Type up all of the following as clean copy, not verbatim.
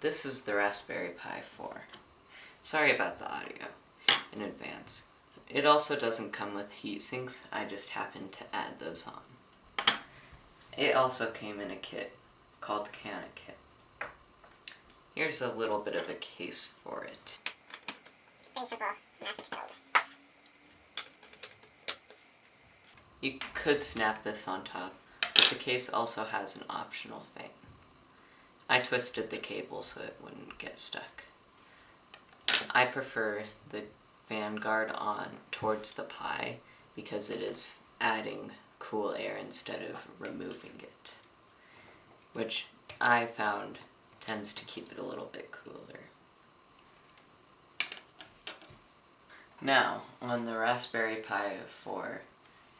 This is the Raspberry Pi 4. Sorry about the audio in advance. It also doesn't come with heat sinks, I just happened to add those on. It also came in a kit called CanaKit. Here's a little bit of a case for it. Pretty simple, enough to build. You could snap this on top, but the case also has an optional fan. I twisted the cable so it wouldn't get stuck. I prefer the fan guard on towards the Pi because it is adding cool air instead of removing it, which I found tends to keep it a little bit cooler. Now, on the Raspberry Pi 4,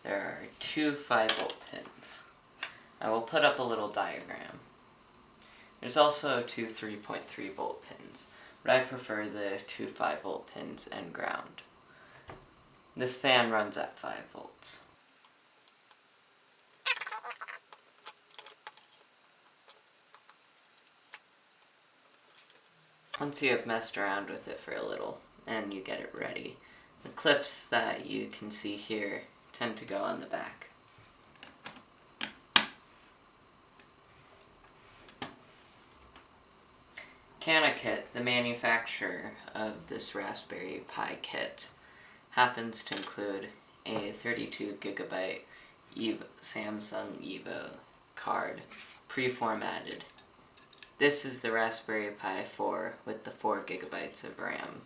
there are two 5-volt pins. I will put up a little diagram. There's also two 3.3 volt pins, but I prefer the two 5-volt pins and ground. This fan runs at 5 volts. Once you have messed around with it for a little and you get it ready, the clips that you can see here tend to go on the back. CanaKit, the manufacturer of this Raspberry Pi kit, happens to include a 32GB Samsung Evo card, pre-formatted. This is the Raspberry Pi 4 with the 4GB of RAM.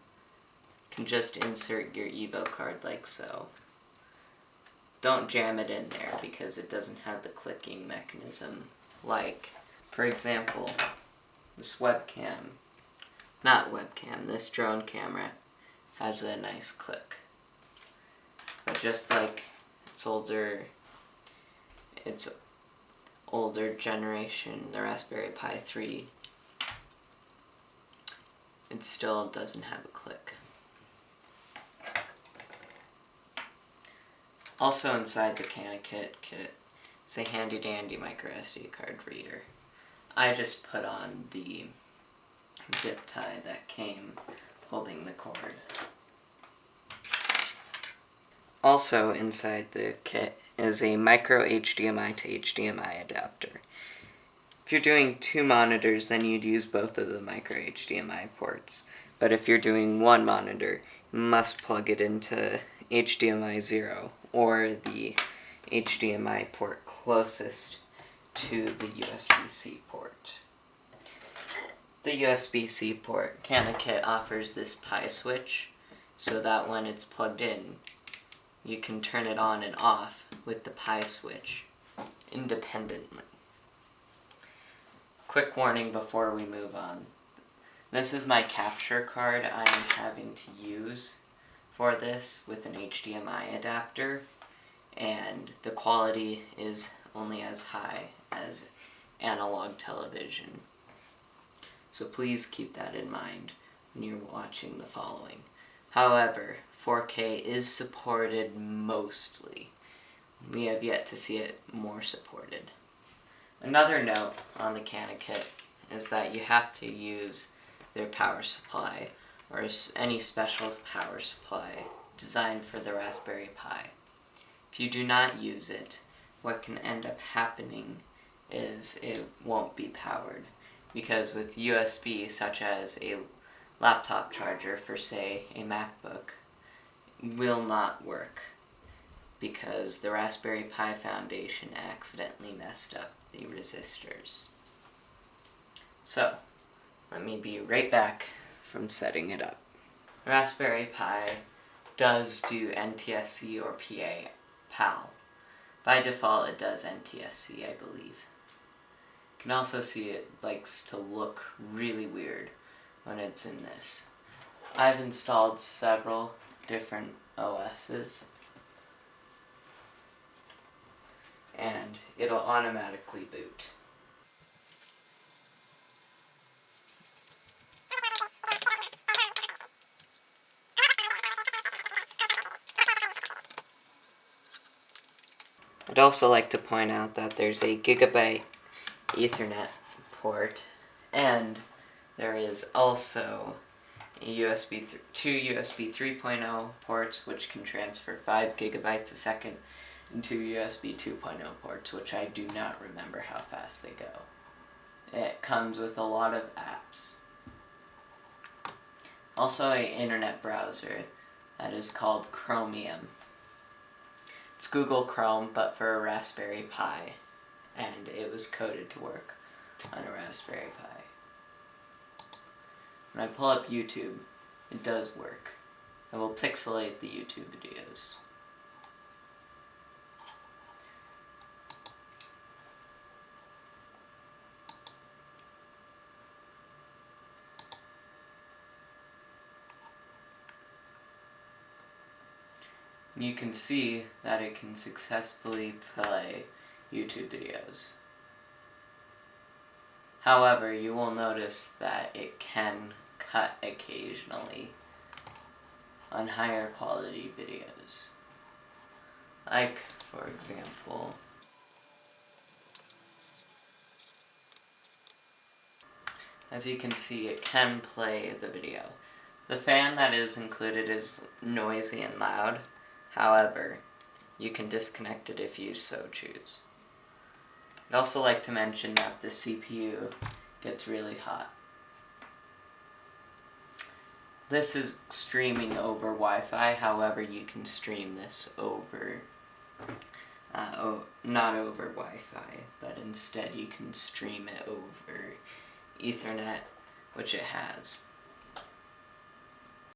You can just insert your Evo card like so. Don't jam it in there because it doesn't have the clicking mechanism like, for example, this this drone camera has a nice click. But just like its older generation, the Raspberry Pi 3, it still doesn't have a click. Also inside the CanaKit kit is a handy dandy microSD card reader. I just put on the zip tie that came holding the cord. Also inside the kit is a micro HDMI to HDMI adapter. If you're doing two monitors, then you'd use both of the micro HDMI ports. But if you're doing one monitor, you must plug it into HDMI 0 or the HDMI port closest to the USB-C port. The USB-C port, CanaKit offers this Pi switch so that when it's plugged in, you can turn it on and off with the Pi switch independently. Quick warning before we move on. This is my capture card I am having to use for this with an HDMI adapter, and the quality is only as high as analog television. So please keep that in mind when you're watching the following. However, 4K is supported mostly. We have yet to see it more supported. Another note on the CanaKit is that you have to use their power supply or any special power supply designed for the Raspberry Pi. If you do not use it, what can end up happening is it won't be powered, because with USB, such as a laptop charger for, say, a MacBook, will not work because the Raspberry Pi Foundation accidentally messed up the resistors. So, let me be right back from setting it up. Raspberry Pi does do NTSC or PAL. By default, it does NTSC, I believe. You can also see it likes to look really weird when it's in this. I've installed several different OSs, and it'll automatically boot. I'd also like to point out that there's a Gigabit Ethernet port and There is also two USB 3.0 ports, which can transfer 5 gigabytes a second, and two USB 2.0 ports, which I do not remember how fast they go. It comes with a lot of apps. Also an internet browser that is called Chromium. It's Google Chrome, but for a Raspberry Pi, and it was coded to work on a Raspberry Pi. When I pull up YouTube, it does work. It will pixelate the YouTube videos. You can see that it can successfully play YouTube videos. However, you will notice that it can cut occasionally on higher quality videos. Like, for example, as you can see, it can play the video. The fan that is included is noisy and loud. However, you can disconnect it if you so choose. I'd also like to mention that the CPU gets really hot. This is streaming over Wi-Fi, however you can stream this over, not over Wi-Fi, but instead you can stream it over Ethernet, which it has.